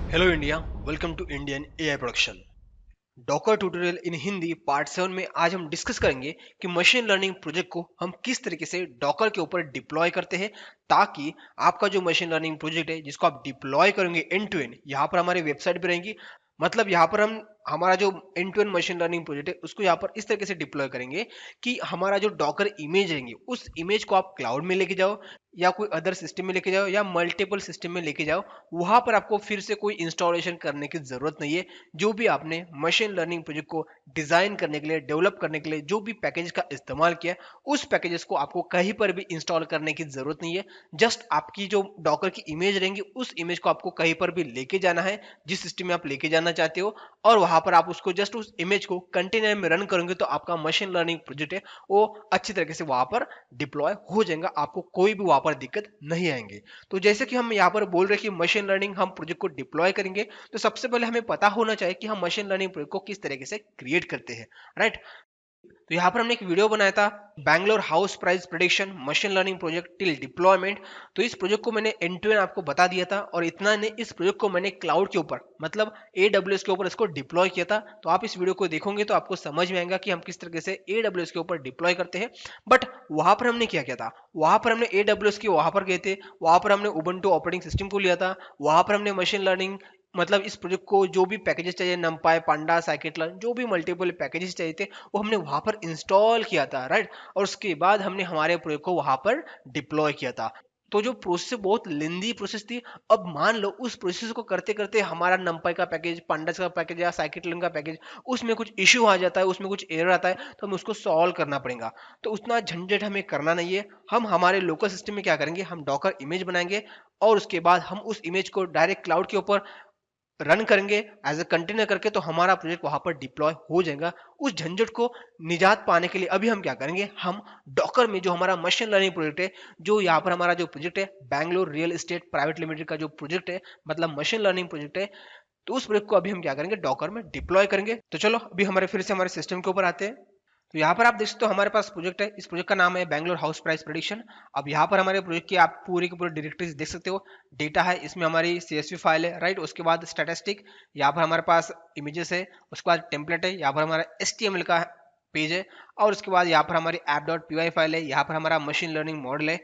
Hello India. Welcome to Indian AI production. Docker tutorial in Hindi part 7 में आज हम discuss करेंगे कि मशीन लर्निंग प्रोजेक्ट को हम किस तरीके से डॉकर के ऊपर डिप्लॉय करते हैं, ताकि आपका जो मशीन लर्निंग प्रोजेक्ट है जिसको आप डिप्लॉय करेंगे एंड टू एंड, यहाँ पर हमारी वेबसाइट पे रहेंगी। मतलब यहाँ पर हम हमारा जो end to end machine learning project है उसको यहाँ पर इस तरीके से डिप्लॉय करेंगे कि हमारा जो डॉकर इमेज रहेंगे उस इमेज को आप क्लाउड में लेके जाओ या कोई अदर सिस्टम में लेके जाओ या मल्टीपल सिस्टम में लेके जाओ। वहां पर आपको फिर से कोई इंस्टॉलेशन करने की जरूरत नहीं है। जो भी आपने मशीन लर्निंग प्रोजेक्ट को डिजाइन करने के लिए, डेवलप करने के लिए जो भी पैकेज का इस्तेमाल किया, उस पैकेजेस को आपको कहीं पर भी इंस्टॉल करने की जरूरत नहीं है। जस्ट आपकी जो डॉकर की इमेज रहेंगी उस इमेज को आपको कहीं पर भी लेके जाना है, जिस सिस्टम में आप लेके जाना चाहते हो, और वहां पर आप उसको जस्ट उस इमेज को कंटेनर में रन करोगे तो आपका मशीन लर्निंग प्रोजेक्ट है वो अच्छी तरीके से वहां पर डिप्लॉय हो जाएगा। आपको कोई भी वहां पर दिक्कत नहीं आएंगे। तो जैसे कि हम यहाँ पर बोल रहे हैं कि मशीन लर्निंग हम प्रोजेक्ट को डिप्लॉय करेंगे, तो सबसे पहले हमें पता होना चाहिए कि हम मशीन लर्निंग प्रोजेक्ट को किस तरीके से क्रिएट करते हैं। राइट। तो यहाँ पर हमने एक वीडियो बनाया था, Bangalore house price prediction machine learning project till deployment. तो इस प्रोजेक्ट को मैंने एंड टू एंड आपको बता दिया था, और इतना नहीं, इस प्रोजेक्ट को मैंने क्लाउड के ऊपर मतलब AWS के ऊपर इसको डिप्लॉय किया था। तो आप इस वीडियो को देखोगे तो आपको समझ में आएगा कि हम किस तरीके से AWS के ऊपर डिप्लॉय करते हैं। बट वहां पर हमने क्या किया था, वहां पर हमने AWS के वहां पर गए थे, वहां पर हमने उबंटू ऑपरेटिंग सिस्टम को लिया था, वहां पर हमने मशीन लर्निंग मतलब इस प्रोजेक्ट को जो भी पैकेजेस चाहिए, नमपाई, पांडा, साइकिटलन, जो भी मल्टीपल पैकेजेस चाहिए थे वो हमने वहां पर इंस्टॉल किया था। राइट। और उसके बाद हमने हमारे प्रोजेक्ट को वहां पर डिप्लॉय किया था। तो जो प्रोसेस बहुत लेंदी प्रोसेस थी। अब मान लो उस प्रोसेस को करते करते हमारा नमपाई का पैकेज, पांडास का पैकेज या साइकिटलन का पैकेज, उसमें कुछ इश्यू आ जाता है, उसमें कुछ एरर आता है, तो हमें उसको सॉल्व करना पड़ेगा। तो उतना झंझट हमें करना नहीं है। हम हमारे लोकल सिस्टम में क्या करेंगे, हम डॉकर इमेज बनाएंगे और उसके बाद हम उस इमेज को डायरेक्ट क्लाउड के ऊपर रन करेंगे एज अ कंटेनर करके, तो हमारा प्रोजेक्ट वहां पर डिप्लॉय हो जाएगा। उस झंझट को निजात पाने के लिए अभी हम क्या करेंगे, हम डॉकर में जो हमारा मशीन लर्निंग प्रोजेक्ट है, जो यहाँ पर हमारा जो प्रोजेक्ट है Bangalore real estate private limited का जो प्रोजेक्ट है, मतलब मशीन लर्निंग प्रोजेक्ट है, तो उस प्रोजेक्ट को अभी हम क्या करेंगे, डॉकर में डिप्लॉय करेंगे। तो चलो अभी हमारे फिर से हमारे सिस्टम के ऊपर आते हैं। तो यहाँ पर आप देख सकते हो हमारे पास प्रोजेक्ट है, इस प्रोजेक्ट का नाम है बैंगलोर हाउस प्राइस प्रेडिक्शन। अब यहाँ पर हमारे प्रोजेक्ट की आप पूरी की पूरी डायरेक्टरीज देख सकते हो। डेटा है, इसमें हमारी CSV फाइल है। राइट। उसके बाद स्टैटिस्टिक, यहाँ पर हमारे पास इमेजेस है। उसके बाद टेम्पलेट है, यहाँ पर हमारा HTML का पेज है। और उसके बाद यहाँ पर हमारी app.py फाइल है, यहाँ पर हमारा मशीन लर्निंग मॉडल है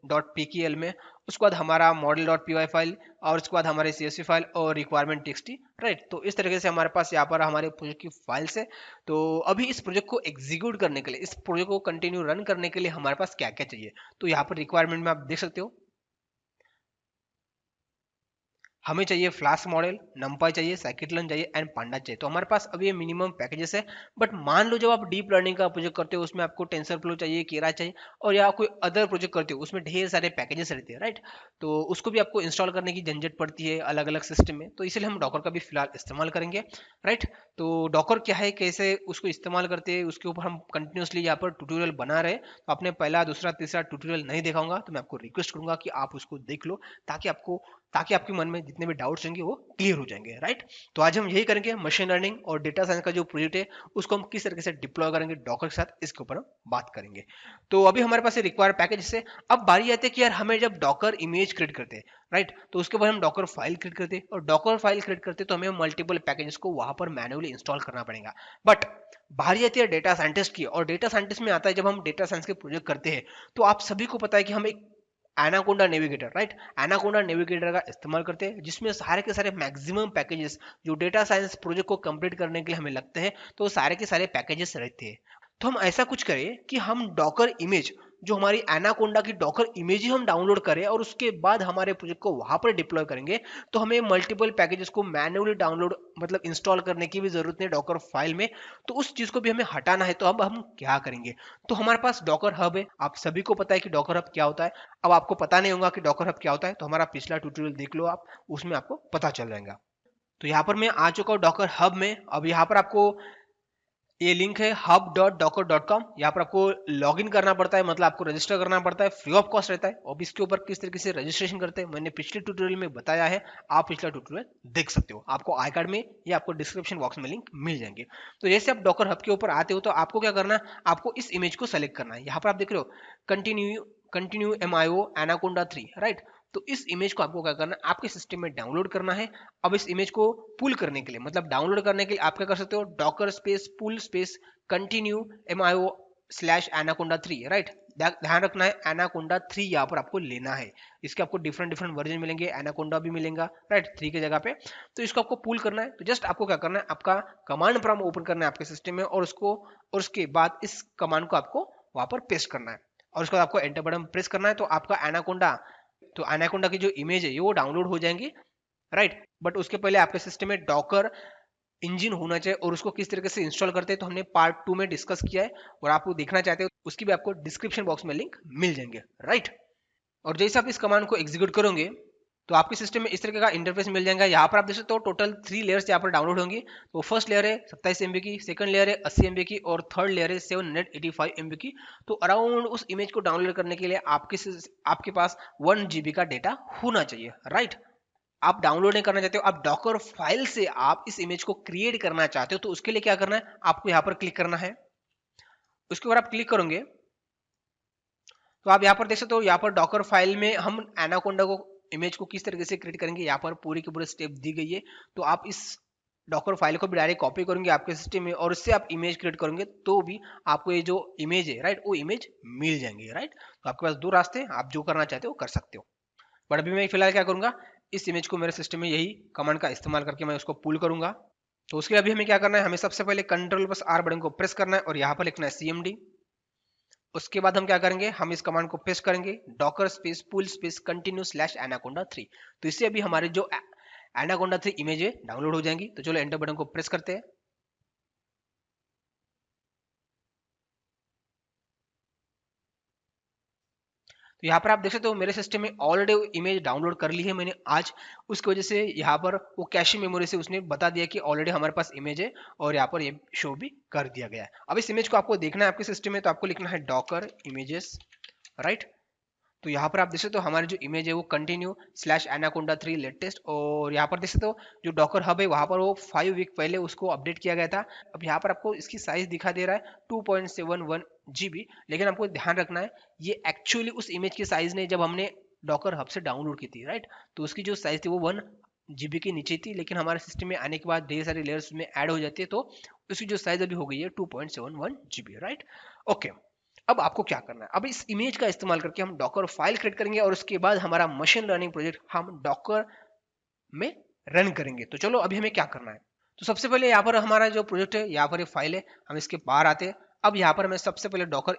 .pkl में। उसके बाद हमारा मॉडल .py फाइल, और उसके बाद हमारे CSV फाइल और रिक्वायरमेंट टेक्स्ट। राइट। तो इस तरीके से हमारे पास यहाँ पर हमारे प्रोजेक्ट की फाइल्स है। तो अभी इस प्रोजेक्ट को एग्जीक्यूट करने के लिए, इस प्रोजेक्ट को कंटिन्यू रन करने के लिए हमारे पास क्या क्या चाहिए, तो यहाँ पर रिक्वायरमेंट में आप देख सकते हो। हमें चाहिए फ्लास्क मॉडल, नमपाई चाहिए, साइकिटलन चाहिए एंड पांडा चाहिए। तो हमारे पास अभी ये मिनिमम पैकेजेस है। बट मान लो जब आप डीप लर्निंग का प्रोजेक्ट करते हो, उसमें आपको टेंसर फ्लो चाहिए, केरा चाहिए, और या कोई अदर प्रोजेक्ट करते हो उसमें ढेर सारे पैकेजेस रहते हैं। राइट। तो उसको भी आपको इंस्टॉल करने की झंझट पड़ती है अलग अलग सिस्टम में, तो इसलिए हम डॉकर का भी फिलहाल इस्तेमाल करेंगे। राइट। तो डॉकर क्या है, कैसे उसको इस्तेमाल करते हैं, उसके ऊपर हम कंटिन्यूसली यहाँ पर ट्यूटोरियल बना रहे हैं। तो आपने पहला दूसरा तीसरा ट्यूटोरियल नहीं देखा होगा तो मैं आपको रिक्वेस्ट करूंगा कि आप उसको देख लो, ताकि आपको ताकि आपके मन में जितने भी डाउट्स होंगे वो क्लियर हो जाएंगे। राइट। तो आज हम यही करेंगे, मशीन लर्निंग और डेटा साइंस का जो प्रोजेक्ट है उसको हम किस तरीके से डिप्लॉय करेंगे डॉकर के साथ, इसके ऊपर हम बात करेंगे। तो अभी हमारे पास रिक्वायर्ड पैकेज से अब बारी आती है कि यार हमें जब डॉकर इमेज क्रिएट करते हैं, राइट, तो उसके बाद हम डॉकर फाइल क्रिएट करते हैं, और डॉकर फाइल क्रिएट करते तो हमें मल्टीपल पैकेजेस को वहां पर मैन्युअली इंस्टॉल करना पड़ेगा। बट बारी आती है डेटा साइंटिस्ट की, और डेटा साइंटिस्ट में आता है जब हम डेटा साइंस के प्रोजेक्ट करते हैं, तो आप सभी को पता है कि हम एक anaconda navigator, right, anaconda navigator का इस्तेमाल करते हैं, जिसमें सारे के सारे मैक्सिमम पैकेजेस जो डेटा साइंस प्रोजेक्ट को कंप्लीट करने के लिए हमें लगते हैं, तो सारे के सारे पैकेजेस रहते हैं। तो हम ऐसा कुछ करें कि हम डॉकर इमेज, जो हमारी एनाकोंडा की डॉकर इमेज ही हम डाउनलोड करें और उसके बाद हमारे प्रोजेक्ट को वहां पर डिप्लॉय करेंगे। तो हमें मल्टीपल पैकेजेस को मैन्युअली डाउनलोड मतलब इंस्टॉल करने की भी जरूरत नहीं डॉकर फाइल में। तो उस चीज को भी हमें हटाना है, तो अब हम क्या करेंगे, तो हमारे पास डॉकर हब है। आप सभी को पता है कि डॉकर हब क्या होता है। अब आपको पता नहीं होगा कि डॉकर हब क्या होता है, तो हमारा पिछला ट्यूटोरियल देख लो आप, उसमें आपको पता चल जाएगा। तो यहाँ पर मैं आ चुका हूँ डॉकर हब में। अब यहाँ पर आपको ये लिंक है hub.docker.com। यहाँ पर आपको लॉगिन करना पड़ता है, मतलब आपको रजिस्टर करना पड़ता है, फ्री ऑफ कॉस्ट रहता है। अब इसके ऊपर किस तरीके से रजिस्ट्रेशन करते हैं मैंने पिछले ट्यूटोरियल में बताया है, आप पिछला ट्यूटोरियल देख सकते हो, आपको आई कार्ड में या आपको डिस्क्रिप्शन बॉक्स में लिंक मिल जाएंगे। तो जैसे आप डॉकर हब के ऊपर आते हो तो आपको क्या करना है, आपको इस इमेज को सेलेक्ट करना है। यहाँ पर आप देख रहे हो continue continue MIO anaconda 3, right. तो इस इमेज को आपको क्या करना है, आपके सिस्टम में डाउनलोड करना है। अब इस इमेज को पुल करने के लिए, मतलब डाउनलोड करने के लिए आप क्या कर सकते हो, docker space pull space continue MIO slash anaconda 3, right. ध्यान रखना है एनाकोंडा 3 यहाँ पर आपको लेना है। इसके आपको डिफरेंट डिफरेंट वर्जन मिलेंगे, एनाकोंडा भी मिलेगा, राइट, 3 की जगह पे। तो इसको आपको पुल करना है। तो जस्ट आपको क्या करना है, आपका कमांड प्रॉम्प्ट ओपन करना है आपके सिस्टम में, और उसके बाद इस कमांड को आपको वहां पर पेस्ट करना है, और उसके बाद आपको एंटर बटन प्रेस करना है। तो आपका एनाकोंडा, तो एनाकोंडा की जो इमेज है ये वो डाउनलोड हो जाएंगी, राइट। बट उसके पहले आपके सिस्टम में डॉकर इंजन होना चाहिए, और उसको किस तरीके से इंस्टॉल करते हैं तो हमने पार्ट 2 में डिस्कस किया है, और आप वो देखना चाहते हो उसकी भी आपको डिस्क्रिप्शन बॉक्स में लिंक मिल जाएंगे, राइट। और जैसे आप इस कमांड को एग्जीक्यूट करोगे तो आपके सिस्टम में इस तरीके का इंटरफेस मिल जाएगा। यहाँ पर आप देख सकते हो टोटल 3 लेयर्स यहाँ पर डाउनलोड होंगी। तो फर्स्ट लेयर है 27 MB की, सेकंड लेयर है 80 MB की, और थर्ड लेयर है 785 MB की। तो अराउंड उस इमेज को डाउनलोड करने के लिए आपके पास 1 GB का डेटा होना चाहिए, राइट। आप डाउनलोड नहीं करना चाहते हो, आप डॉकर फाइल से आप इस इमेज को क्रिएट करना चाहते हो, तो उसके लिए क्या करना है, आपको यहाँ पर क्लिक करना है। उसके बाद आप क्लिक करोगे तो आप यहाँ पर देख सकते हो, यहाँ पर डॉकर फाइल में हम एनाकोंडा को इमेज को किस तरीके से क्रिएट करेंगे, यहाँ पर पूरी की पूरी स्टेप दी गई है। तो आप इस डॉकर फाइल को भी डायरेक्ट कॉपी करेंगे आपके सिस्टम में, और उससे आप इमेज क्रिएट करेंगे तो भी आपको ये जो इमेज है, राइट, वो इमेज मिल जाएंगे, राइट। तो आपके पास 2 रास्ते हैं, आप जो करना चाहते हो कर सकते हो। बट अभी मैं फिलहाल क्या करूंगा, इस इमेज को मेरे सिस्टम में यही कमांड का इस्तेमाल करके मैं उसको पुल करूंगा। तो उसके लिए अभी हमें क्या करना है, हमें सबसे पहले Ctrl+R बटन को प्रेस करना है, और यहाँ पर लिखना है CMD। उसके बाद हम क्या करेंगे, हम इस कमांड को पेस्ट करेंगे, Docker space pull space continue slash anaconda 3। तो इससे अभी हमारे जो एनाकोंडा 3 इमेज है डाउनलोड हो जाएंगी। तो चलो एंटर बटन को प्रेस करते हैं। तो यहाँ पर आप देख सकते हो मेरे सिस्टम में ऑलरेडी इमेज डाउनलोड कर ली है मैंने आज। उसकी वजह से यहाँ पर वो कैश मेमोरी से उसने बता दिया कि ऑलरेडी हमारे पास इमेज है, और यहाँ पर ये शो भी कर दिया गया है। अब इस इमेज को आपको देखना है आपके सिस्टम में, तो आपको लिखना है डॉकर इमेजेस, राइट। तो यहाँ पर आप देख सकते हो हमारी जो इमेज है वो कंटिन्यू स्लैश एनाकोंडा 3 लेटेस्ट, और यहाँ पर देख सकते हो जो डॉकर हब है वहाँ पर वो 5 वीक पहले उसको अपडेट किया गया था। अब यहाँ पर आपको इसकी साइज दिखा दे रहा है 2.71 GB, लेकिन आपको ध्यान रखना है ये एक्चुअली उस इमेज की साइज नहीं जब हमने डॉकर हब से डाउनलोड की थी, राइट। तो उसकी जो साइज थी वो 1 GB के नीचे थी, लेकिन हमारे सिस्टम में आने के बाद ढेर सारी लेयर्स में ऐड हो जाती है, तो उसकी जो साइज अभी हो गई है 2.71 GB, राइट। ओके, अब आपको क्या करना है, अब इस इमेज का इस्तेमाल करके हम डॉकर फाइल क्रिएट करेंगे, और उसके बाद हमारा मशीन लर्निंग प्रोजेक्ट हम डॉकर में रन करेंगे। तो चलो अभी हमें क्या करना है, तो सबसे पहले यहाँ पर हमारा जो प्रोजेक्ट है, यहाँ पर ये फाइल है, हम इसके बाहर आते हैं। अब यहाँ पर हमें सबसे पहले डॉकर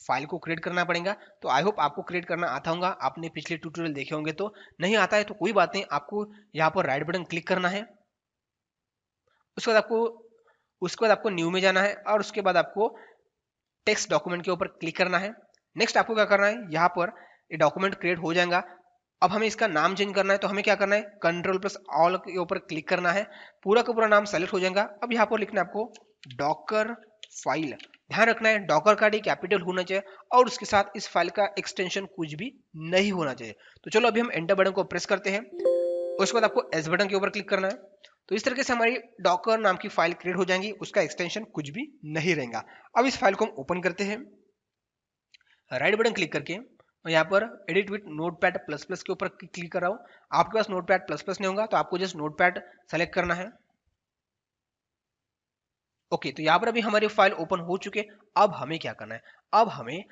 फाइल को क्रिएट करना पड़ेगा। तो आई होप आपको क्रिएट करना आता होगा, आपने पिछले ट्यूटोरियल देखे होंगे। तो नहीं आता है तो कोई बात नहीं, आपको यहाँ पर राइट बटन क्लिक करना है। उसके बाद आपको न्यू में जाना है, और उसके बाद आपको टेक्स्ट डॉक्यूमेंट के ऊपर क्लिक करना है। नेक्स्ट आपको क्या करना है, यहाँ पर ये डॉक्यूमेंट क्रिएट हो जाएगा। अब हमें इसका नाम चेंज करना है, तो हमें क्या करना है, Ctrl+All के ऊपर क्लिक करना है, पूरा का पूरा नाम सेलेक्ट हो जाएगा। अब यहाँ पर लिखना है आपको डॉकर फाइल। ध्यान रखना है डॉकर का डी कैपिटल होना चाहिए, और उसके साथ इस फाइल का एक्सटेंशन कुछ भी नहीं होना चाहिए। तो चलो अभी हम एंटर बटन को प्रेस करते हैं। उसके बाद आपको एस बटन के ऊपर क्लिक करना है। तो इस तरीके से हमारी डॉकर नाम की फाइल क्रिएट हो जाएंगी, उसका एक्सटेंशन कुछ भी नहीं रहेगा। अब इस फाइल को हम ओपन करते हैं, राइट बटन क्लिक करके, और यहाँ पर edit with notepad plus plus के ऊपर क्लिक कर रहा हूँ। आपके पास नोटपैड प्लस प्लस नहीं होगा, तो आपको जस्ट नोटपैड सेलेक्ट करना है। ओके, तो यहाँ पर अभी हमारी फाइल ओपन हो चुके। अब हमें क्या करना है, अब हमें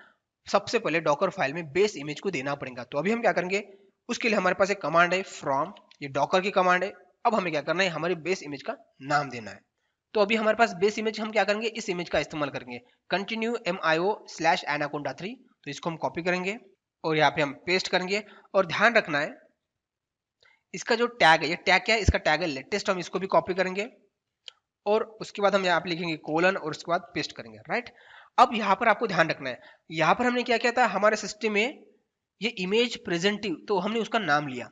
सबसे पहले डॉकर फाइल में बेस इमेज को देना पड़ेगा। तो अभी हम क्या करेंगे, उसके लिए हमारे पास एक कमांड है फ्रॉम, ये डॉकर की कमांड है। अब हमें क्या करना है, हमारी बेस इमेज का नाम देना है। तो अभी हमारे पास बेस इमेज, हम क्या करेंगे, इस इमेज का इस्तेमाल करेंगे कंटिन्यू MIO स्लैश एनाकोंडा 3। तो इसको हम कॉपी करेंगे और यहाँ पे हम पेस्ट करेंगे। और ध्यान रखना है इसका जो टैग है, ये टैग क्या है, इसका टैग है लेटेस्ट, हम इसको भी कॉपी करेंगे, और उसके बाद हम यहाँ पे लिखेंगे कोलन, और उसके बाद पेस्ट करेंगे, राइट। अब यहाँ पर आपको ध्यान रखना है, यहाँ पर हमने क्या किया था, हमारे सिस्टम में ये इमेज प्रेजेंटिव, तो हमने उसका नाम लिया।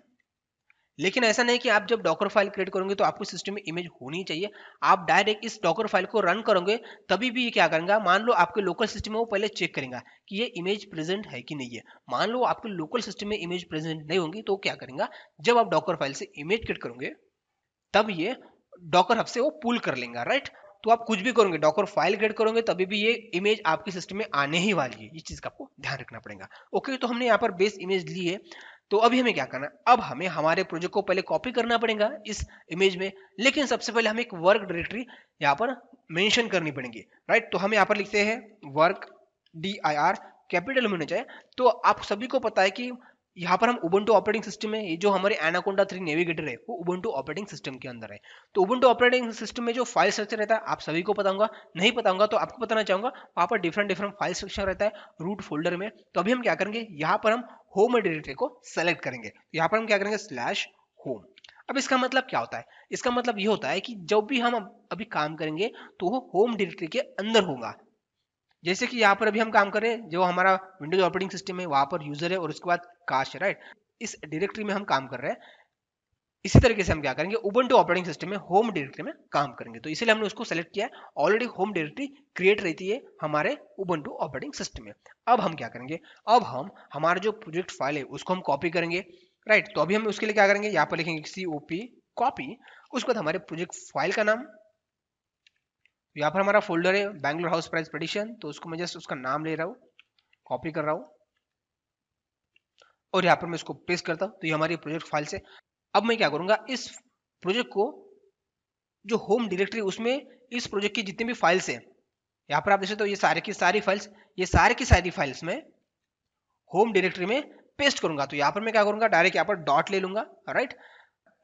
लेकिन ऐसा नहीं कि आप जब डॉकर फाइल क्रिएट करोगे तो आपको सिस्टम में इमेज होनी चाहिए। आप डायरेक्ट इस डॉकर फाइल को रन करोगे तभी भी ये क्या करेगा, मान लो आपके लोकल सिस्टम में वो पहले चेक करेगा कि ये इमेज प्रेजेंट है कि नहीं है। मान लो आपके लोकल सिस्टम में इमेज प्रेजेंट नहीं होंगी, तो क्या करेगा, जब आप डॉकर फाइल से इमेज क्रिएट करोगे तब ये डॉकर हब से वो पुल कर लेगा, राइट। तो आप कुछ भी करोगे, डॉकर फाइल क्रिएट करोगे तभी भी ये इमेज आपके सिस्टम में आने ही वाली है, इस चीज का आपको ध्यान रखना पड़ेगा। ओके, तो हमने यहाँ पर बेस इमेज ली है। तो अभी हमें क्या करना है, अब हमें हमारे प्रोजेक्ट को पहले कॉपी करना पड़ेगा इस इमेज में, लेकिन सबसे पहले हमें एक वर्क डायरेक्टरी यहाँ पर मेंशन करनी पड़ेगी, राइट। तो हम यहाँ पर लिखते हैं वर्क, DIR कैपिटल में होना चाहिए। तो आप सभी को पता है कि यहाँ पर हम उबुंटू ऑपरेटिंग सिस्टम में, ये जो हमारे एनाकोंडा 3 नेविगेटर है वो उबुंटू ऑपरेटिंग सिस्टम के अंदर है। तो उबुंटू ऑपरेटिंग सिस्टम में जो फाइल स्ट्रक्चर रहता है आप सभी को पता होगा, नहीं पता होगा तो आपको बताना चाहूंगा, वहाँ पर डिफरेंट डिफरेंट फाइल स्ट्रक्चर रहता है रूट फोल्डर में। तो अभी हम क्या करेंगे, यहाँ पर हम होम डायरेक्टरी को सेलेक्ट करेंगे। तो यहाँ पर हम क्या करेंगे स्लैश होम। अब इसका मतलब क्या होता है, इसका मतलब ये होता है कि जब भी हम अभी काम करेंगे तो वो होम डायरेक्टरी के अंदर होगा। जैसे कि यहाँ पर अभी हम काम कर रहे हैं, जो हमारा विंडोज ऑपरेटिंग सिस्टम है वहां पर यूजर है और उसके बाद काश है, राइट। इस डायरेक्टरी में हम काम कर रहे हैं। इसी तरीके से हम क्या करेंगे, उबुंटू ऑपरेटिंग सिस्टम में होम डायरेक्टरी में काम करेंगे। तो इसीलिए हमने उसको सेलेक्ट किया है। ऑलरेडी होम डायरेक्टरी क्रिएट रहती है हमारे उबुंटू ऑपरेटिंग सिस्टम में। अब हम क्या करेंगे, अब हम हमारा जो प्रोजेक्ट फाइल है उसको हम कॉपी करेंगे, राइट। तो अभी हम उसके लिए क्या करेंगे, यहाँ पर लिखेंगे COP कॉपी, उसके बाद हमारे प्रोजेक्ट फाइल का नाम, यहाँ पर हमारा फोल्डर है बैंगलोर हाउस प्राइस प्रेडिक्शन, तो उसको मैं जस्ट उसका नाम ले रहा हूँ, कॉपी कर रहा हूँ और यहाँ पर मैं इसको पेस्ट करता हूँ। तो ये हमारी प्रोजेक्ट फाइल से। अब मैं क्या करूंगा, इस प्रोजेक्ट को जो होम डायरेक्टरी उसमें इस प्रोजेक्ट की जितनी भी फाइल्स हैं, यहाँ पर आप देख सकते हो ये सारे की सारी फाइल्स, ये सारे की सारी फाइल्स में होम डायरेक्टरी में पेस्ट करूंगा। तो यहाँ पर मैं क्या करूंगा, डायरेक्ट यहाँ पर डॉट ले लूंगा, राइट।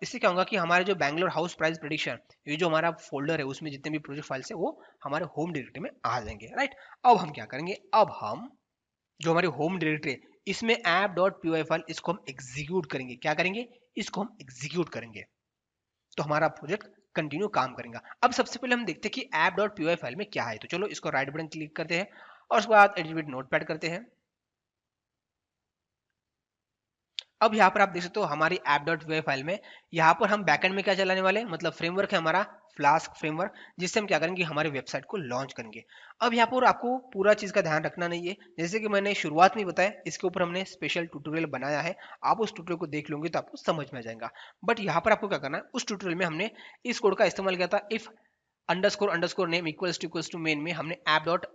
इससे क्या होगा कि हमारे जो बैंगलोर हाउस प्राइस प्रेडिक्शन, ये जो हमारा फोल्डर है उसमें जितने भी प्रोजेक्ट फाइल्स है वो हमारे होम डायरेक्टरी में आ जाएंगे, राइट। अब हम क्या करेंगे, अब हम जो हमारी होम डायरेक्टरी है इसमें app.py फाइल, इसको हम एग्जीक्यूट करेंगे। क्या करेंगे, इसको हम एग्जीक्यूट करेंगे तो हमारा प्रोजेक्ट कंटिन्यू काम करेगा। अब सबसे पहले हम देखते हैं कि app.py फाइल में क्या है। तो चलो इसको राइट बटन क्लिक करते हैं और उसके बाद एडिट विद नोटपैड करते हैं। अब यहाँ पर आप देख सकते हो हमारी app.py फाइल में यहाँ पर हम बैकएंड में क्या चलाने वाले हैं, मतलब फ्रेमवर्क है हमारा फ्लास्क फ्रेमवर्क, जिससे हम क्या करेंगे, हमारे वेबसाइट को लॉन्च करेंगे। अब यहाँ पर आपको पूरा चीज का ध्यान रखना नहीं है, जैसे कि मैंने शुरुआत में बताया इसके ऊपर हमने स्पेशल ट्यूटोरियल बनाया है, आप उस ट्यूटोरियल को देख लोगे तो आपको समझ में आ जाएगा। बट यहाँ पर आपको क्या करना है, उस ट्यूटोरियल में हमने इस कोड का इस्तेमाल किया था, if underscore name equals to main में हमने ऐप डॉट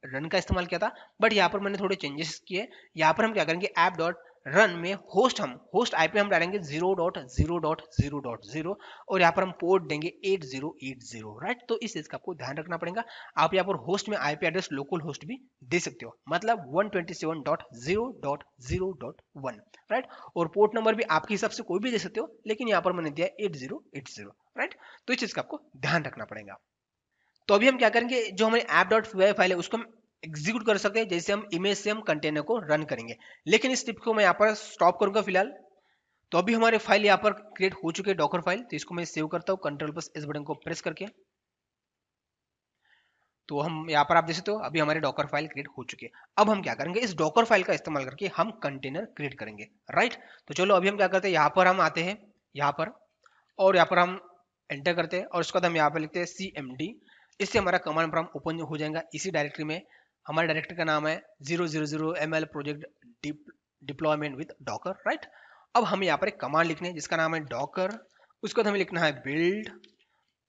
रन का इस्तेमाल किया था। बट यहाँ पर मैंने थोड़े चेंजेस किए। यहाँ पर हम क्या करेंगे, ऐप डॉट रन में होस्ट आईपी हम डालेंगे 0.0.0.0 और यहाँ पर हम पोर्ट देंगे 8080, राइट। तो इस चीज का आपको ध्यान रखना पड़ेगा। आप यहाँ पर होस्ट में आईपी एड्रेस लोकल होस्ट भी दे सकते हो, मतलब 127.0.0.1, राइट। और पोर्ट नंबर भी आपके हिसाब से कोई भी दे सकते हो, लेकिन यहाँ पर मैंने दिया 8080, राइट। तो इस चीज का आपको ध्यान रखना पड़ेगा। तो अभी हम क्या करेंगे, जो हमारे app.py फाइल है उसको हम एग्जीक्यूट कर सकते हैं, जैसे हम इमेज से हम कंटेनर को रन करेंगे। लेकिन इस टिप को मैं यहाँ पर स्टॉप करूंगा फिलहाल। तो अभी हमारे फाइल यहाँ पर क्रिएट हो चुके हैं, डॉकर फाइल। तो इसको मैं सेव करता हूँ Ctrl+S बटन को प्रेस करके। तो हम यहाँ पर आप देख सकते हो अभी हमारे डॉकर फाइल क्रिएट हो चुके हैं। अब हम क्या करेंगे, इस डॉकर फाइल का इस्तेमाल करके हम कंटेनर क्रिएट करेंगे, राइट। तो चलो अभी हम क्या करते हैं, यहाँ पर हम आते हैं, यहाँ पर और यहाँ पर हम एंटर करते हैं और उसके बाद हम यहाँ पर लिखते हैं CMD। इससे हमारा कमांड प्रॉम्प्ट ओपन हो जाएगा इसी डायरेक्टरी में। हमारे डायरेक्टरी का नाम है 000 ML project deployment with Docker, right. अब हमें यहाँ पर एक कमांड लिखने हैं जिसका नाम है डॉकर, उसके बाद हमें लिखना है बिल्ड।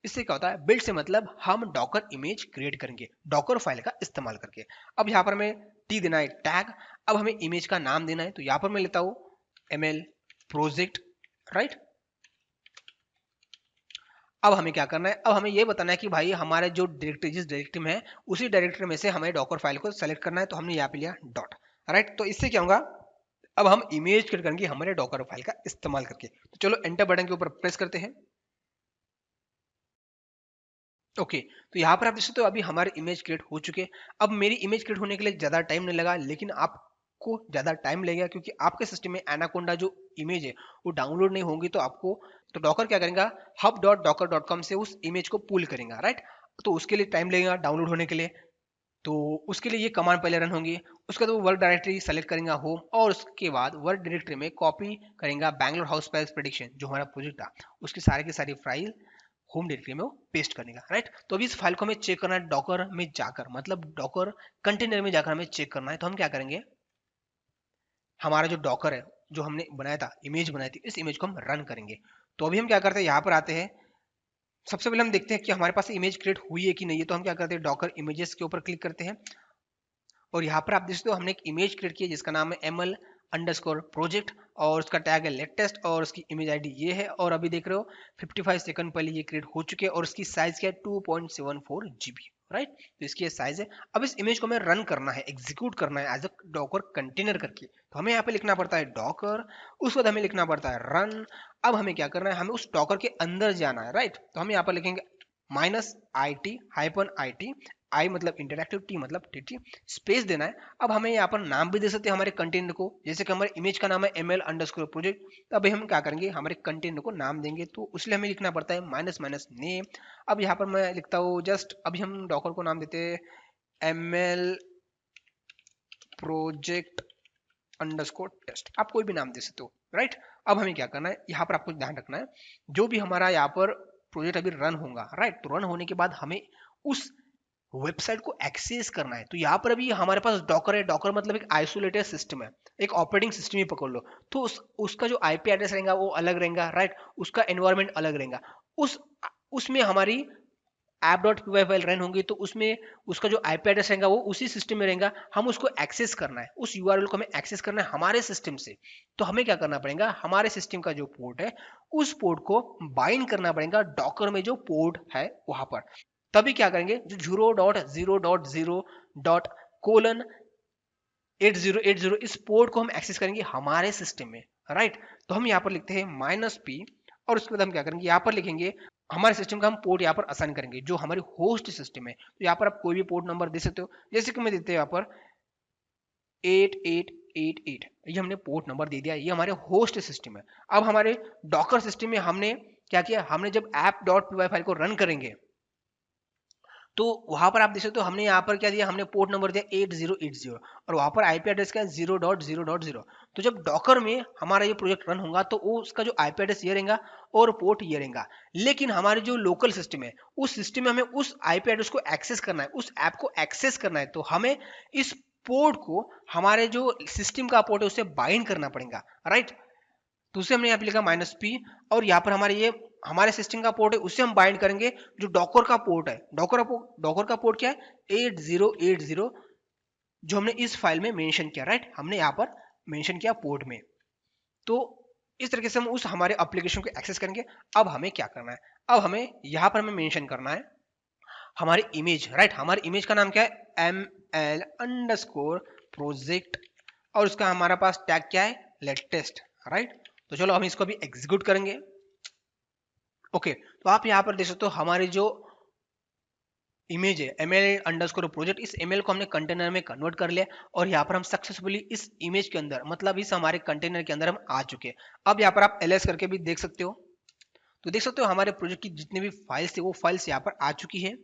इससे क्या होता है, बिल्ड से मतलब हम डॉकर इमेज क्रिएट करेंगे डॉकर फाइल का इस्तेमाल करके। अब यहाँ पर हमें टी देना है टैग। अब हमें इमेज का नाम देना है, तो यहाँ पर मैं लेता हूँ ML प्रोजेक्ट, राइट। अब हमें क्या करना है, अब हमें ये बताना है कि भाई हमारे जो डायरेक्टरी जिस डायरेक्टरी में है उसी डायरेक्टरी में से हमें डॉकर फाइल को सेलेक्ट करना है। तो हमने यहाँ पे लिया डॉट, राइट। तो इससे क्या होगा, अब हम इमेज क्रिएट करेंगे हमारे डॉकर फाइल का इस्तेमाल करके। तो चलो एंटर बटन के ऊपर प्रेस करते हैं। ओके तो यहाँ पर आप देख सकते हो अभी हमारे इमेज क्रिएट हो चुके हैं। अब मेरी इमेज क्रिएट होने के लिए ज़्यादा टाइम नहीं लगा, लेकिन आपको ज़्यादा टाइम लगेगा क्योंकि आपके सिस्टम में एनाकोंडा जो इमेज है वो डाउनलोड नहीं होंगी। तो आपको तो डॉकर क्या करेगा, hub.docker.com से उस इमेज को पुल करेगा, राइट। तो उसके लिए टाइम लगेगा डाउनलोड होने के लिए। तो उसके लिए ये कमांड पहले रन होंगी। उसके बाद वो वर्क डायरेक्टरी सेलेक्ट करेगा होम और उसके बाद वर्क डायरेक्टरी में कॉपी करेगा बैंगलोर हाउस प्राइस प्रेडिक्शन जो हमारा प्रोजेक्ट था उसकी सारी की सारी फाइल होम डायरेक्टरी में वो पेस्ट करने का, राइट। तो अभी इस फाइल को हमें चेक करना है डॉकर में जाकर, मतलब डॉकर कंटेनर में जाकर हमें चेक करना है। तो हम क्या करेंगे, हमारा जो डॉकर है जो हमने बनाया था, इमेज बनाई थी, इस इमेज को हम रन करेंगे। तो अभी हम क्या करते हैं, यहाँ पर आते हैं। सबसे पहले हम देखते हैं कि हमारे पास इमेज क्रिएट हुई है कि नहीं है। तो हम क्या करते हैं, डॉकर इमेजेस के ऊपर क्लिक करते हैं और यहाँ पर आप देख सकते हो हमने एक इमेज क्रिएट की है जिसका नाम है ML अंडरस्कोर प्रोजेक्ट। और उसका टैग है लेटेस्ट और उसकी इमेज आईडी ये है। और अभी देख रहे हो 55 सेकंड पहले ये क्रिएट हो चुके हैं और उसकी साइज क्या है 2.74 GB, राइट। तो इसकी साइज है। अब इस इमेज को हमें रन करना है, एग्जीक्यूट करना है एज अ डॉकर कंटेनर करके, तो हमें यहाँ पे लिखना पड़ता है डॉकर, उसके बाद हमें लिखना पड़ता है रन। अब हमें क्या करना है, हमें उस डॉकर के अंदर जाना है, राइट। तो हम यहाँ पर लिखेंगे -IT-IT, आई मतलब इंटरएक्टिव, टी मतलब टीटी, स्पेस देना है। अब हमें यहाँ पर नाम भी दे सकते हैं हमारे कंटेनर को, जैसे कि हमारे इमेज का नाम है ml_project। तो अभी हम क्या करेंगे, हमारे कंटेनर को नाम देंगे, तो उसलिए हमें लिखना पड़ता है -नेम। अब यहाँ पर मैं लिखता हूँ जस्ट, अभी हम डॉकर को नाम देते हैं ml project अंडरस्कोर टेस्ट, आप कोई भी नाम दे सकते हो, राइट। अब हमें क्या करना है, यहाँ पर आपको ध्यान रखना है, जो भी हमारा यहाँ पर प्रोजेक्ट अभी रन होगा, राइट, तो रन होने के बाद हमें उस वेबसाइट को एक्सेस करना है। तो यहाँ पर अभी हमारे पास डॉकर है, डॉकर मतलब एक आइसोलेटेड सिस्टम है, एक ऑपरेटिंग सिस्टम ही पकड़ लो। तो उसका जो आईपी एड्रेस रहेगा वो अलग रहेगा, राइट, उसका एनवायरमेंट अलग रहेगा। उसमें हमारी ऐप.py फाइल रन होंगी, तो उसमें उसका जो आईपी एड्रेस रहेगा वो उसी सिस्टम में रहेगा। हम उसको एक्सेस करना है, उस यूआरएल को हमें एक्सेस करना है हमारे सिस्टम से। तो हमें क्या करना पड़ेगा, हमारे सिस्टम का जो पोर्ट है उस पोर्ट को बाइंड करना पड़ेगा डॉकर में जो पोर्ट है वहां पर। तभी क्या करेंगे, जो 0.0.0.:8080 इस पोर्ट को हम एक्सेस करेंगे हमारे सिस्टम में, राइट। तो हम यहाँ पर लिखते हैं -p और उसके बाद हम क्या करेंगे, यहाँ पर लिखेंगे हमारे सिस्टम का हम पोर्ट यहाँ पर असाइन करेंगे जो हमारी होस्ट सिस्टम है। तो यहाँ पर आप कोई भी पोर्ट नंबर दे सकते हो, जैसे कि मैं देते हैं यहाँ पर 8888, ये हमने पोर्ट नंबर दे दिया, ये हमारे होस्ट सिस्टम है। अब हमारे डॉकर सिस्टम में हमने क्या किया, हमने जब app.py फाइल को रन करेंगे तो वहां पर आप देख सकते हो हमने यहाँ पर क्या दिया, हमने पोर्ट नंबर दिया 8080 और वहां पर आईपी एड्रेस क्या है 0.0.0। तो जब डॉकर में हमारा ये प्रोजेक्ट रन होगा तो वो उसका जो आईपी एड्रेस ये रहेगा और पोर्ट ये रहेगा। लेकिन हमारे जो लोकल सिस्टम है उस सिस्टम में हमें उस आईपी एड्रेस को एक्सेस करना है, उस ऐप को एक्सेस करना है, तो हमें इस पोर्ट को हमारे जो सिस्टम का पोर्ट है उससे बाइंड करना पड़ेगा, राइट। तो उसे हमने यहाँ पे लिखा -p और यहाँ पर हमारे ये हमारे सिस्टम का पोर्ट है उससे हम बाइंड करेंगे जो डॉकर का पोर्ट है। डॉकर का पोर्ट क्या है 8080, जो हमने इस फाइल में मेंशन किया, राइट, हमने यहाँ पर मेंशन किया पोर्ट में। तो इस तरीके से हम उस हमारे एप्लीकेशन को एक्सेस करेंगे। अब हमें क्या करना है, अब हमें यहाँ पर हमें मेंशन करना है हमारी इमेज, राइट। हमारी इमेज का नाम क्या है ml_project और उसका हमारा पास टैग क्या है लेटेस्ट, राइट। तो चलो हम इसको अभी एग्जीक्यूट करेंगे। ओके, तो आप यहाँ पर देख सकते हो हमारी जो इमेज है ml_project, इस ml को हमने कंटेनर में कन्वर्ट कर लिया और यहाँ पर हम सक्सेसफुली इस इमेज के अंदर मतलब इस हमारे कंटेनर के अंदर हम आ चुके हैं। अब यहाँ पर आप ls करके भी देख सकते हो, तो देख सकते हो हमारे प्रोजेक्ट की जितने भी फाइल्स थे वो फाइल्स यहाँ पर आ चुकी है